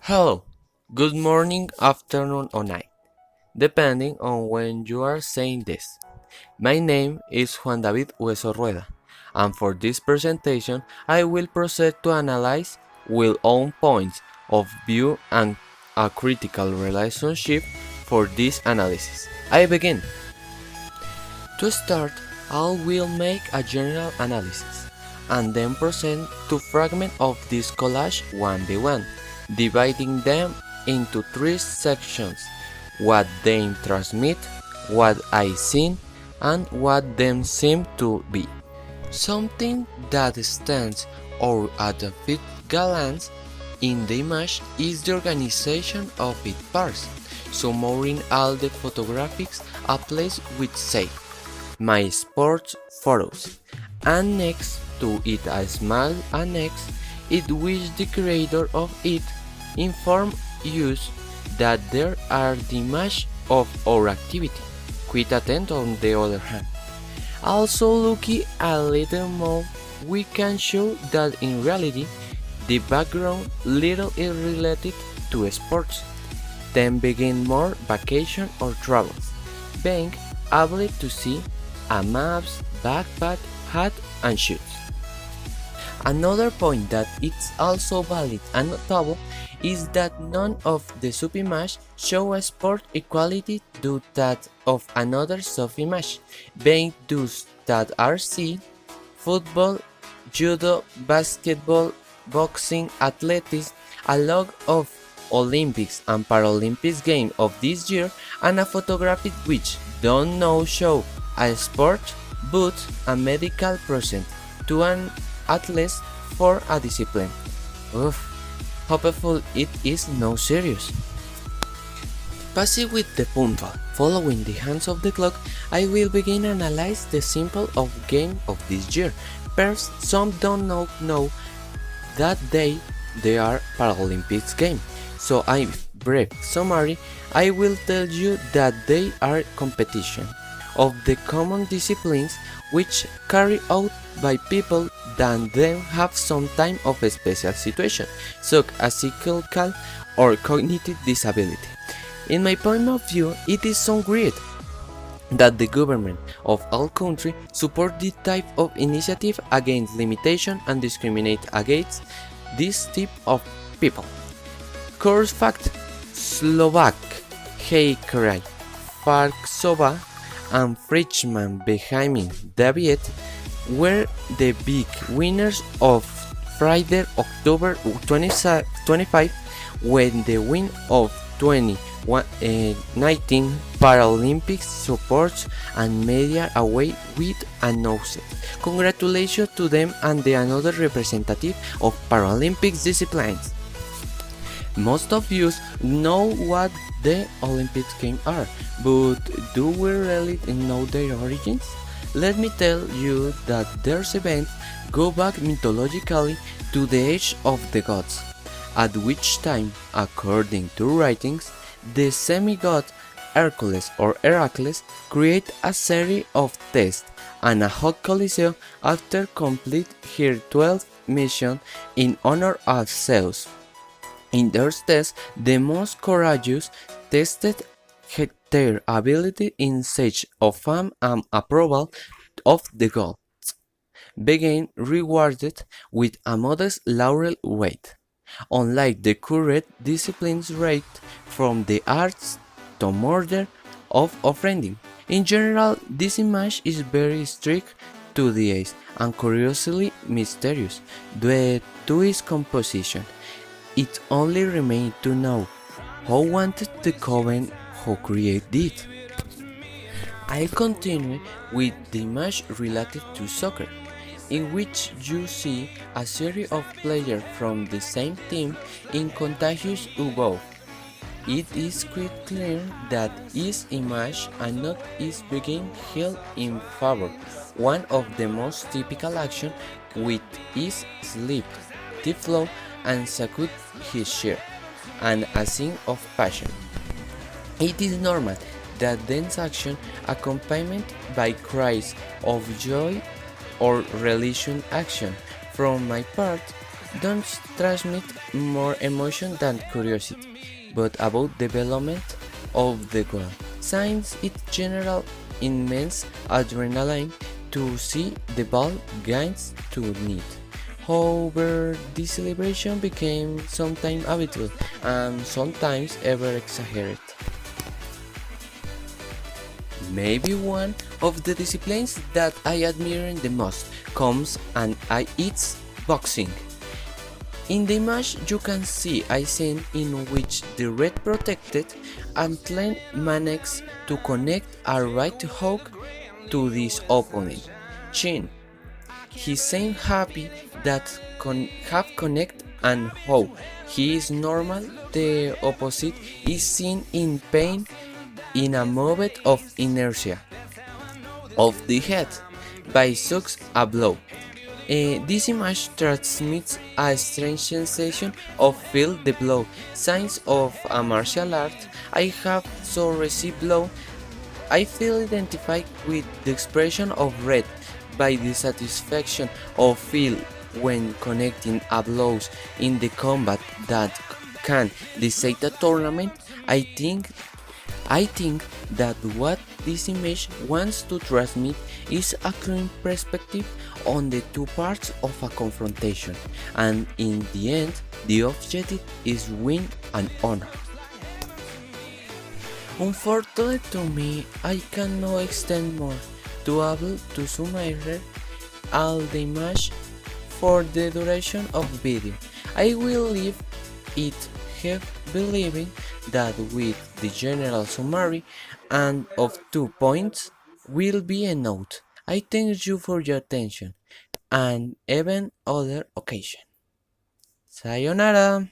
Hello, good morning, afternoon, or night, depending on when you are saying this. My name is Juan David Hueso Rueda, and for this presentation, I will proceed to analyze with own points of view and a critical relationship for this analysis. I begin. To start, I will make a general analysis, and then proceed to fragment of this collage one by one, dividing them into three sections: what they transmit, what I seen, and what them seem to be. Something that stands out at a fit glance in the image is the organization of its parts, summarizing all the photographics a place with say my sports photos, and next to it a small annex in which the creator of it informs us that there are the image of our activity. Quite attent on the other hand. Also looking a little more, we can show that in reality the background little is related to sports, then begin more vacation or travels, being able to see a maps, backpack, hat and shoes. Another point that is also valid and notable is that none of the sub-image show a sport equality to that of another sub-image, being those that are seen: football, judo, basketball, boxing, athletics, a lot of Olympics and Paralympics games of this year, and a photography which don't now show a sport but a medical present to an athlete for a discipline. Oof, hopeful it is no serious. Passing with the punctual, following the hands of the clock, I will begin analyze the symbol of game of this year. First, some don't know that they are Paralympics game. So in brief summary, I will tell you that they are competition of the common disciplines which carry out by people that then have some time of a special situation, such as physical or cognitive disability. In my point of view, it is so great that the government of all countries support this type of initiative against limitation and discriminate against this type of people. Course fact: Slovak, Hejkraj, Farksova, and Frenchman Benjamin David were the big winners of Friday, October 25, when the win of 2019 Paralympics supports and media away with announced. Congratulations to them and the another representative of Paralympics disciplines. Most of you know what the Olympic Games are, but do we really know their origins? Let me tell you that their events go back mythologically to the age of the gods, at which time, according to writings, the semi-god Hercules or Heracles created a series of tests and a hot Coliseo after complete her 12th mission in honor of Zeus. In those tests, the most courageous tested their ability in search of fame and approval of the gods, being rewarded with a modest laurel wreath. Unlike the current disciplines rate from the arts to murder of offending. In general, this image is very strict to the eyes and curiously mysterious due to its composition. It only remains to know how wanted the coven who created it. I'll continue with the image related to soccer, in which you see a series of players from the same team in contagious above. It is quite clear that this image and not is being held in favor. One of the most typical actions with is sleep, the flow, and secure his share, and a scene of passion. It is normal that dance action accompanied by cries of joy or religion action. From my part, don't transmit more emotion than curiosity, but about development of the goal. Science in general immense adrenaline to see the ball gains to need. However, this celebration became sometimes habitual and sometimes ever exaggerated. Maybe one of the disciplines that I admire the most comes and I it's boxing. In the image you can see a scene in which the red protected athlete manages to connect a right hook to his opponent chin. He seems happy that have connect and how he is normal. The opposite is seen in pain in a movement of inertia of the head by sucks a blow. This image transmits a strange sensation of feel the blow. Signs of a martial art. I have so received blow. I feel identified with the expression of red by the satisfaction of feel when connecting a blows in the combat that can decide the tournament. I think that what this image wants to transmit is a clean perspective on the two parts of a confrontation, and in the end, the objective is win and honor. Unfortunately to me, I cannot extend more to able to summarize all the image for the duration of video. I will leave it here believing that with the general summary and of 2 points will be enough. I thank you for your attention and even other occasion. Sayonara!